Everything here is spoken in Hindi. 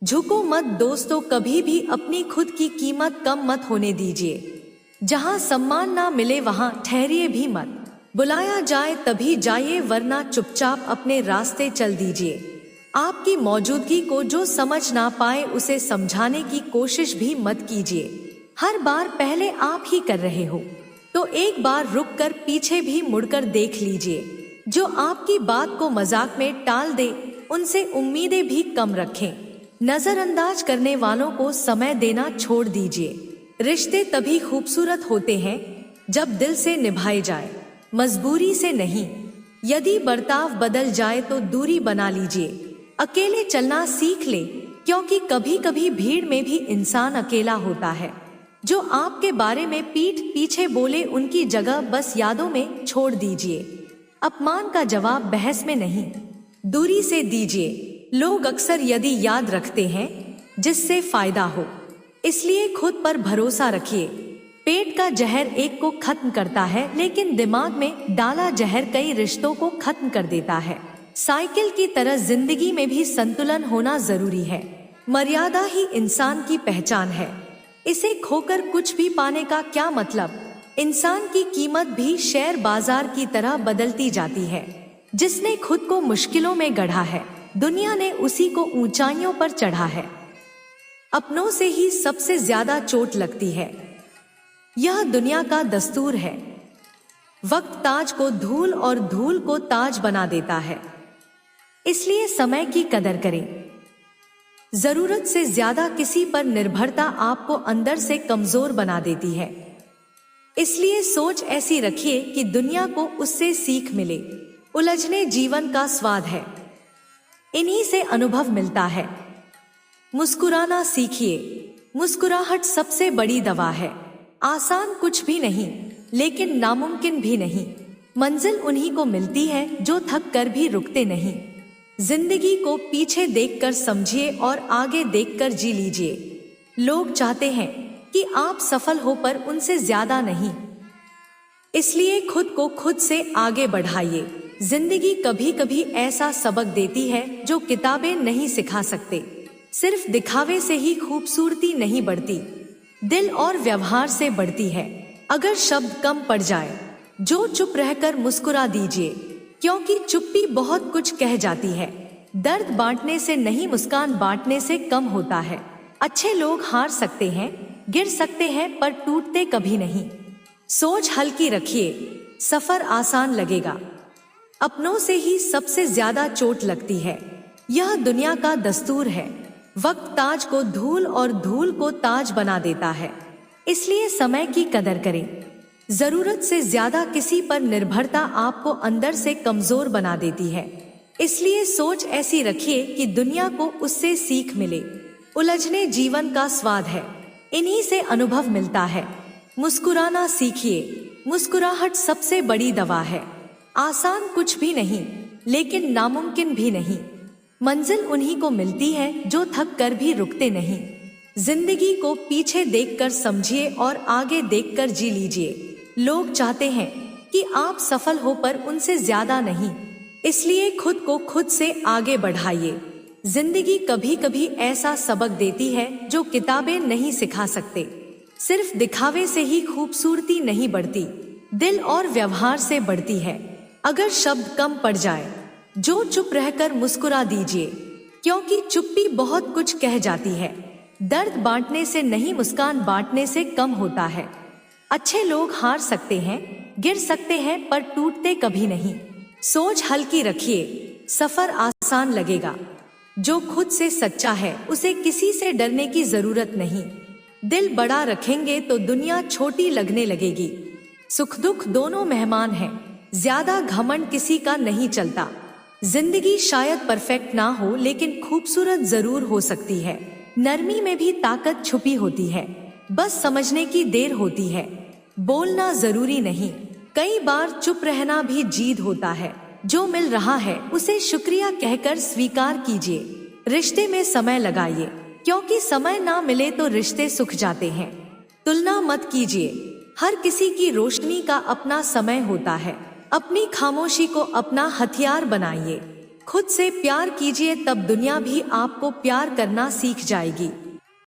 झुको मत दोस्तों, कभी भी अपनी खुद की कीमत कम मत होने दीजिए। जहां सम्मान ना मिले वहां ठहरिए भी मत। बुलाया जाए तभी जाइए, वरना चुपचाप अपने रास्ते चल दीजिए। आपकी मौजूदगी को जो समझ ना पाए उसे समझाने की कोशिश भी मत कीजिए। हर बार पहले आप ही कर रहे हो तो एक बार रुककर पीछे भी मुड़कर देख लीजिए। जो आपकी बात को मजाक में टाल दे उनसे उम्मीदें भी कम रखें। नजरअंदाज करने वालों को समय देना छोड़ दीजिए। रिश्ते तभी खूबसूरत होते हैं जब दिल से निभाए जाए, मजबूरी से नहीं। यदि बर्ताव बदल जाए तो दूरी बना लीजिए। अकेले चलना सीख ले, क्योंकि कभी कभी भीड़ में भी इंसान अकेला होता है। जो आपके बारे में पीठ पीछे बोले उनकी जगह बस यादों में छोड़ दीजिए। अपमान का जवाब बहस में नहीं, दूरी से दीजिए। लोग अक्सर यदि याद रखते हैं जिससे फायदा हो, इसलिए खुद पर भरोसा रखिए। पेट का जहर एक को खत्म करता है, लेकिन दिमाग में डाला जहर कई रिश्तों को खत्म कर देता है। साइकिल की तरह जिंदगी में भी संतुलन होना जरूरी है। मर्यादा ही इंसान की पहचान है। इसे खोकर कुछ भी पाने का क्या मतलब। इंसान की कीमत भी शेयर बाजार की तरह बदलती जाती है। जिसने खुद को मुश्किलों में गढ़ा है, दुनिया ने उसी को ऊंचाइयों पर चढ़ा है। अपनों से ही सबसे ज्यादा चोट लगती है, यह दुनिया का दस्तूर है। वक्त ताज को धूल और धूल को ताज बना देता है, इसलिए समय की कदर करें। जरूरत से ज्यादा किसी पर निर्भरता आपको अंदर से कमजोर बना देती है। इसलिए सोच ऐसी रखिए कि दुनिया को उससे सीख मिले। उलझने जीवन का स्वाद है, इन्हीं से अनुभव मिलता है। मुस्कुराना सीखिए, मुस्कुराहट सबसे बड़ी दवा है। आसान कुछ भी नहीं, लेकिन नामुमकिन भी नहीं। मंजिल उन्हीं को मिलती है जो थक कर भी रुकते नहीं। जिंदगी को पीछे देखकर समझिए और आगे देखकर जी लीजिए। लोग चाहते हैं कि आप सफल हो, पर उनसे ज्यादा नहीं। इसलिए खुद को खुद से आगे बढ़ाइए। जिंदगी कभी कभी ऐसा सबक देती है जो किताबें नहीं सिखा सकते। सिर्फ दिखावे से ही खूबसूरती नहीं बढ़ती, दिल और व्यवहार से बढ़ती है। अगर शब्द कम पड़ जाए, जो चुप रहकर मुस्कुरा दीजिए, क्योंकि चुप्पी बहुत कुछ कह जाती है। दर्द बांटने से नहीं, मुस्कान बांटने से कम होता है। अच्छे लोग हार सकते हैं, गिर सकते हैं, पर टूटते कभी नहीं। सोच हल्की रखिए, सफर आसान लगेगा। अपनों से ही सबसे ज्यादा चोट लगती है, यह दुनिया का दस्तूर है। वक्त ताज को धूल और धूल को ताज बना देता है, इसलिए समय की कदर करें। जरूरत से ज्यादा किसी पर निर्भरता आपको अंदर से कमजोर बना देती है। इसलिए सोच ऐसी रखिए कि दुनिया को उससे सीख मिले। उलझने जीवन का स्वाद है, इन्हीं से अनुभव मिलता है। मुस्कुराना सीखिए, मुस्कुराहट सबसे बड़ी दवा है। आसान कुछ भी नहीं, लेकिन नामुमकिन भी नहीं। मंजिल उन्हीं को मिलती है जो थक कर भी रुकते नहीं। जिंदगी को पीछे देखकर समझिए और आगे देखकर जी लीजिए। लोग चाहते हैं कि आप सफल हो, पर उनसे ज्यादा नहीं। इसलिए खुद को खुद से आगे बढ़ाइए। जिंदगी कभी कभी ऐसा सबक देती है जो किताबें नहीं सिखा सकते। सिर्फ दिखावे से ही खूबसूरती नहीं बढ़ती, दिल और व्यवहार से बढ़ती है। अगर शब्द कम पड़ जाए, जो चुप रहकर मुस्कुरा दीजिए, क्योंकि चुप्पी बहुत कुछ कह जाती है। दर्द बांटने से नहीं, मुस्कान बांटने से कम होता है। अच्छे लोग हार सकते हैं, गिर सकते हैं, पर टूटते कभी नहीं। सोच हल्की रखिए, सफर आसान लगेगा। जो खुद से सच्चा है उसे किसी से डरने की जरूरत नहीं। दिल बड़ा रखेंगे तो दुनिया छोटी लगने लगेगी। सुख दुख दोनों मेहमान हैं, ज्यादा घमंड किसी का नहीं चलता। जिंदगी शायद परफेक्ट ना हो, लेकिन खूबसूरत जरूर हो सकती है। नरमी में भी ताकत छुपी होती है, बस समझने की देर होती है। बोलना जरूरी नहीं, कई बार चुप रहना भी जीत होता है। जो मिल रहा है उसे शुक्रिया कहकर स्वीकार कीजिए। रिश्ते में समय लगाइए, क्योंकि समय ना मिले तो रिश्ते सूख जाते हैं। तुलना मत कीजिए, हर किसी की रोशनी का अपना समय होता है। अपनी खामोशी को अपना हथियार बनाइए। खुद से प्यार कीजिए, तब दुनिया भी आपको प्यार करना सीख जाएगी।